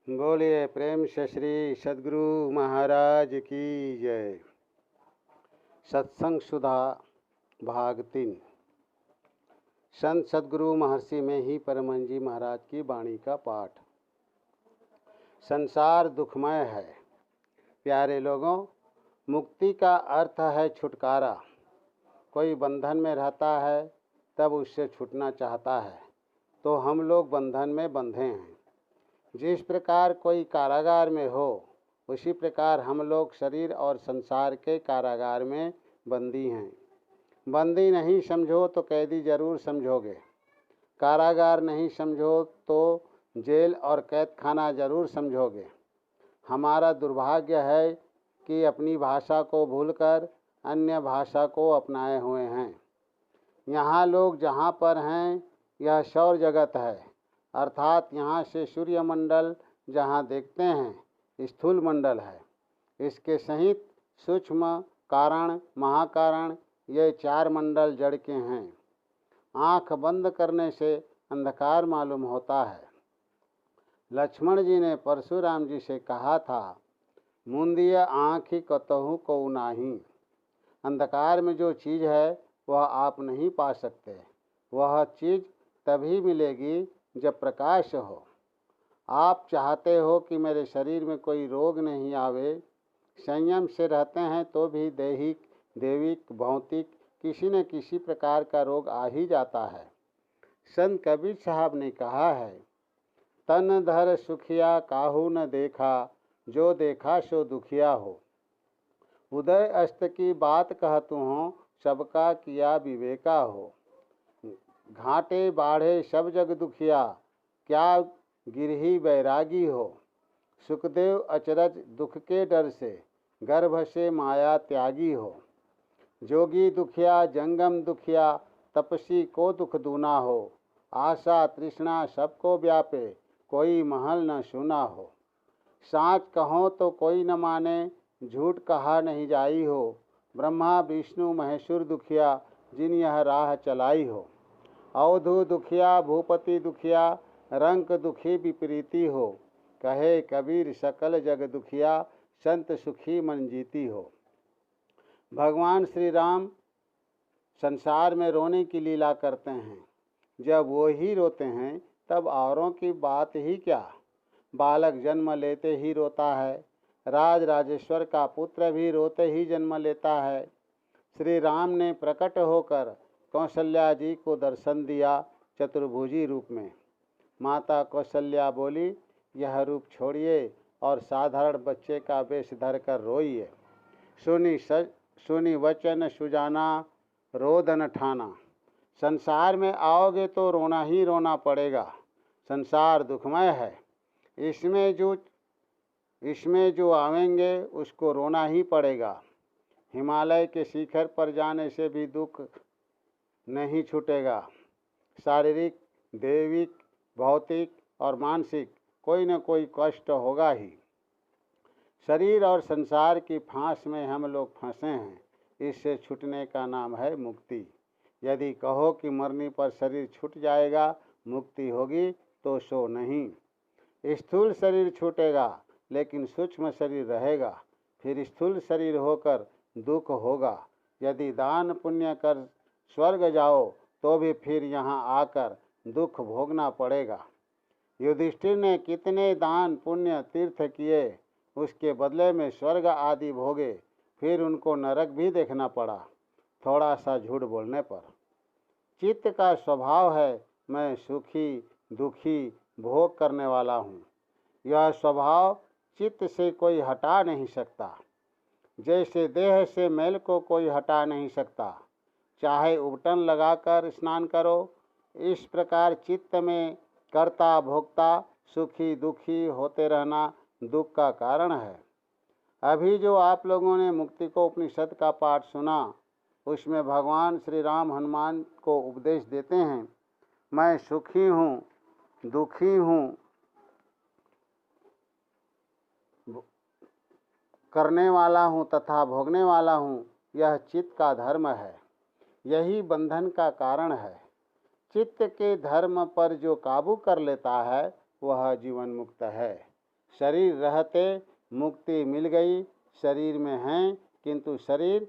बोलिए प्रेम से श्री सद्गुरु महाराज की जय। सत्संग सुधा भाग 3। संत सद्गुरु महर्षि में ही परमहंस जी महाराज की वाणी का पाठ। संसार दुखमय है। प्यारे लोगों, मुक्ति का अर्थ है छुटकारा। कोई बंधन में रहता है तब उससे छूटना चाहता है, तो हम लोग बंधन में बंधे हैं। जिस प्रकार कोई कारागार में हो, उसी प्रकार हम लोग शरीर और संसार के कारागार में बंदी हैं। बंदी नहीं समझो तो कैदी जरूर समझोगे। कारागार नहीं समझो तो जेल और कैद खाना जरूर समझोगे। हमारा दुर्भाग्य है कि अपनी भाषा को भूलकर अन्य भाषा को अपनाए हुए हैं। यहाँ लोग जहाँ पर हैं, यह सौर जगत है, अर्थात यहाँ से सूर्यमंडल जहाँ देखते हैं स्थूल मंडल है। इसके सहित सूक्ष्म कारण, महाकारण, ये 4 मंडल जड़ के हैं। आँख बंद करने से अंधकार मालूम होता है। लक्ष्मण जी ने परशुराम जी से कहा था, मुंदिया आँखी कतहु को नाही। अंधकार में जो चीज़ है वह आप नहीं पा सकते। वह चीज़ तभी मिलेगी जब प्रकाश हो। आप चाहते हो कि मेरे शरीर में कोई रोग नहीं आवे। संयम से रहते हैं तो भी दैहिक, दैविक, भौतिक किसी न किसी प्रकार का रोग आ ही जाता है। संत कबीर साहब ने कहा है, तन धर सुखिया काहू न देखा, जो देखा सो दुखिया हो। उदय अस्त की बात कहतु हूँ, सबका किया विवेका हो। घाटे बाढ़े सब जग दुखिया, क्या गिरही बैरागी हो। सुखदेव अचरज दुख के डर से, गर्भ से माया त्यागी हो। जोगी दुखिया जंगम दुखिया, तपसी को दुख दूना हो। आशा तृष्णा सबको व्यापे, कोई महल न सुना हो। साँच कहो तो कोई न माने, झूठ कहा नहीं जाई हो। ब्रह्मा विष्णु महेश्वर दुखिया, जिन यह राह चलाई हो। अवधू दुखिया भूपति दुखिया, रंक दुखी विपरीती हो। कहे कबीर सकल जग दुखिया, संत सुखी मन जीती हो। भगवान श्री राम संसार में रोने की लीला करते हैं। जब वो ही रोते हैं तब औरों की बात ही क्या। बालक जन्म लेते ही रोता है। राज राजेश्वर का पुत्र भी रोते ही जन्म लेता है। श्री राम ने प्रकट होकर कौशल्या जी को दर्शन दिया चतुर्भुजी रूप में। माता कौशल्या बोली, यह रूप छोड़िए और साधारण बच्चे का वेश धर कर रोइए। सुनी वचन सुजाना, रोदन ठाना। संसार में आओगे तो रोना ही रोना पड़ेगा। संसार दुखमय है। इसमें जो आवेंगे उसको रोना ही पड़ेगा। हिमालय के शिखर पर जाने से भी दुख नहीं छूटेगा। शारीरिक, दैविक, भौतिक और मानसिक कोई न कोई कष्ट होगा ही। शरीर और संसार की फांस में हम लोग फंसे हैं। इससे छूटने का नाम है मुक्ति। यदि कहो कि मरने पर शरीर छूट जाएगा, मुक्ति होगी, तो सो नहीं। स्थूल शरीर छूटेगा लेकिन सूक्ष्म शरीर रहेगा। फिर स्थूल शरीर होकर दुख होगा। यदि दान पुण्य कर स्वर्ग जाओ तो भी फिर यहाँ आकर दुख भोगना पड़ेगा। युधिष्ठिर ने कितने दान पुण्य तीर्थ किए, उसके बदले में स्वर्ग आदि भोगे, फिर उनको नरक भी देखना पड़ा, थोड़ा सा झूठ बोलने पर। चित्त का स्वभाव है, मैं सुखी दुखी भोग करने वाला हूँ। यह स्वभाव चित्त से कोई हटा नहीं सकता। जैसे देह से मैल को कोई हटा नहीं सकता, चाहे उबटन लगाकर स्नान करो, इस प्रकार चित्त में कर्ता भोक्ता सुखी दुखी होते रहना दुख का कारण है। अभी जो आप लोगों ने मुक्ति को उपनिषद का पाठ सुना, उसमें भगवान श्री राम हनुमान को उपदेश देते हैं, मैं सुखी हूँ, दुखी हूँ, करने वाला हूँ तथा भोगने वाला हूँ। यह चित्त का धर्म है। यही बंधन का कारण है। चित्त के धर्म पर जो काबू कर लेता है वह जीवन मुक्त है। शरीर रहते मुक्ति मिल गई, शरीर में हैं किंतु शरीर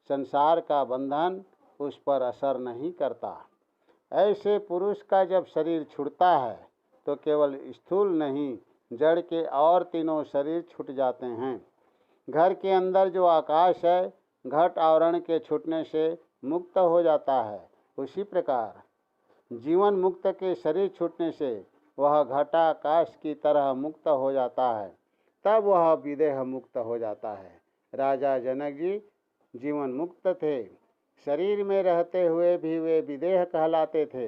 संसार का बंधन उस पर असर नहीं करता। ऐसे पुरुष का जब शरीर छूटता है तो केवल स्थूल नहीं, जड़ के और तीनों शरीर छूट जाते हैं। घर के अंदर जो आकाश है, घट आवरण के छूटने से मुक्त हो जाता है, उसी प्रकार जीवन मुक्त के शरीर छूटने से वह घटाकाश की तरह मुक्त हो जाता है, तब वह विदेह मुक्त हो जाता है। राजा जनक जी जीवन मुक्त थे, शरीर में रहते हुए भी वे विदेह कहलाते थे।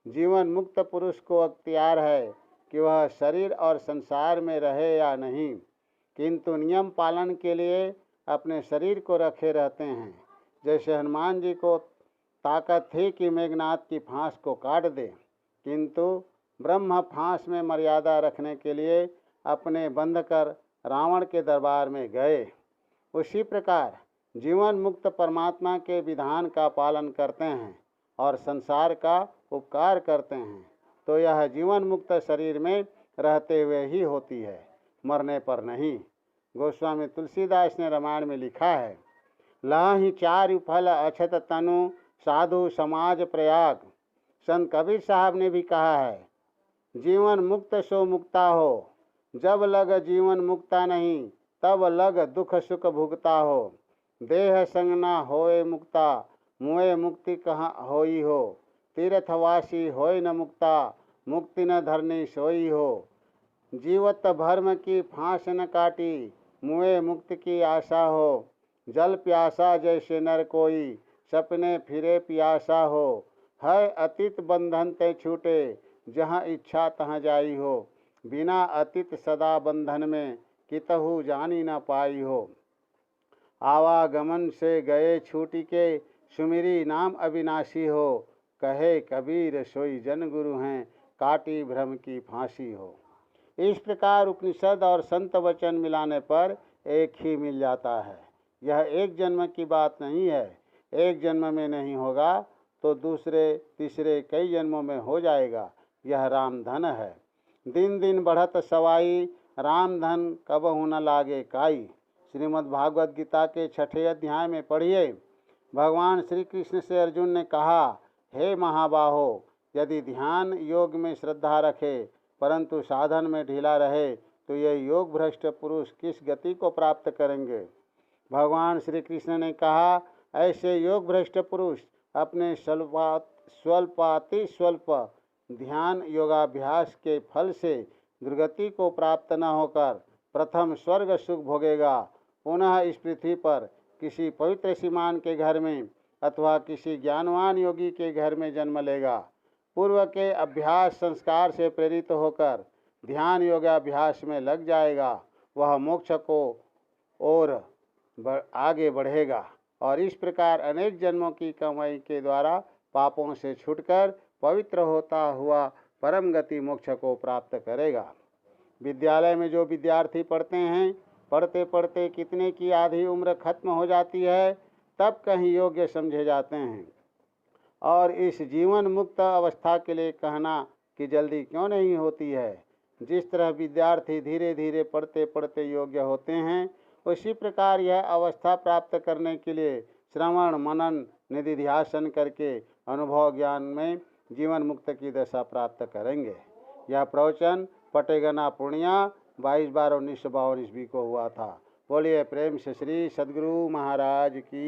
जीवन मुक्त पुरुष को अख्तियार है कि वह शरीर और संसार में रहे या नहीं, किंतु नियम पालन के लिए अपने शरीर को रखे रहते हैं। जैसे हनुमान जी को ताकत थी कि मेघनाथ की फांस को काट दे, किंतु ब्रह्म फांस में मर्यादा रखने के लिए अपने बंध कर रावण के दरबार में गए। उसी प्रकार जीवन मुक्त परमात्मा के विधान का पालन करते हैं और संसार का उपकार करते हैं, तो यह जीवन मुक्त शरीर में रहते हुए ही होती है, मरने पर नहीं। गोस्वामी तुलसीदास ने रामायण में लिखा है, लहि चारु फल अछत तनु साधु समाज प्रयाग। संत कबीर साहब ने भी कहा है, जीवन मुक्त सो मुक्ता हो, जब लग जीवन मुक्ता नहीं, तब लग दुख सुख भुगता हो। देह संग न होए मुक्ता, मुए मुक्ति कहाँ होई हो। तीर्थवासी होय न मुक्ता, मुक्ति न धरनी सोई हो। जीवत भर्म की फांस न काटी, मुए मुक्ति की आशा हो। जल प्यासा जैसे नर कोई, सपने फिरे प्यासा हो। है अतीत बंधन ते छूटे, जहाँ इच्छा तहाँ जाई हो। बिना अतीत सदा बंधन में, कितहु जानी न पाई हो। आवागमन से गए छूटी के, सुमिरी नाम अविनाशी हो। कहे कबीर सोई जन गुरु हैं, काटी भ्रम की फांसी हो। इस प्रकार उपनिषद और संत वचन मिलाने पर एक ही मिल जाता है। यह एक जन्म की बात नहीं है। एक जन्म में नहीं होगा तो दूसरे तीसरे कई जन्मों में हो जाएगा। यह रामधन है। दिन दिन बढ़त सवाई, रामधन कबहु न लागे काई। श्रीमद् भागवत गीता के 6ठे अध्याय में पढ़िए। भगवान श्री कृष्ण से अर्जुन ने कहा, हे महाबाहो, यदि ध्यान योग में श्रद्धा रखे परंतु साधन में ढीला रहे तो ये योग भ्रष्ट पुरुष किस गति को प्राप्त करेंगे। भगवान श्री कृष्ण ने कहा, ऐसे योग भ्रष्ट पुरुष अपने स्वल्पाति स्वल्प ध्यान योगाभ्यास के फल से दुर्गति को प्राप्त न होकर प्रथम स्वर्ग सुख भोगेगा, पुनः इस पृथ्वी पर किसी पवित्र श्रीमान के घर में अथवा किसी ज्ञानवान योगी के घर में जन्म लेगा। पूर्व के अभ्यास संस्कार से प्रेरित होकर ध्यान योगाभ्यास में लग जाएगा। वह मोक्ष को और आगे बढ़ेगा और इस प्रकार अनेक जन्मों की कमाई के द्वारा पापों से छूटकर पवित्र होता हुआ परम गति मोक्ष को प्राप्त करेगा। विद्यालय में जो विद्यार्थी पढ़ते हैं, पढ़ते पढ़ते कितने की आधी उम्र खत्म हो जाती है, तब कहीं योग्य समझे जाते हैं। और इस जीवन मुक्त अवस्था के लिए कहना कि जल्दी क्यों नहीं होती है। जिस तरह विद्यार्थी धीरे धीरे पढ़ते पढ़ते योग्य होते हैं, उसी प्रकार यह अवस्था प्राप्त करने के लिए श्रवण मनन निधिध्यासन करके अनुभव ज्ञान में जीवन मुक्त की दशा प्राप्त करेंगे। यह प्रवचन पटेगना पूर्णिया 22/12/1952 ईस्वी को हुआ था। बोलिए प्रेम से श्री सद्गुरु महाराज की।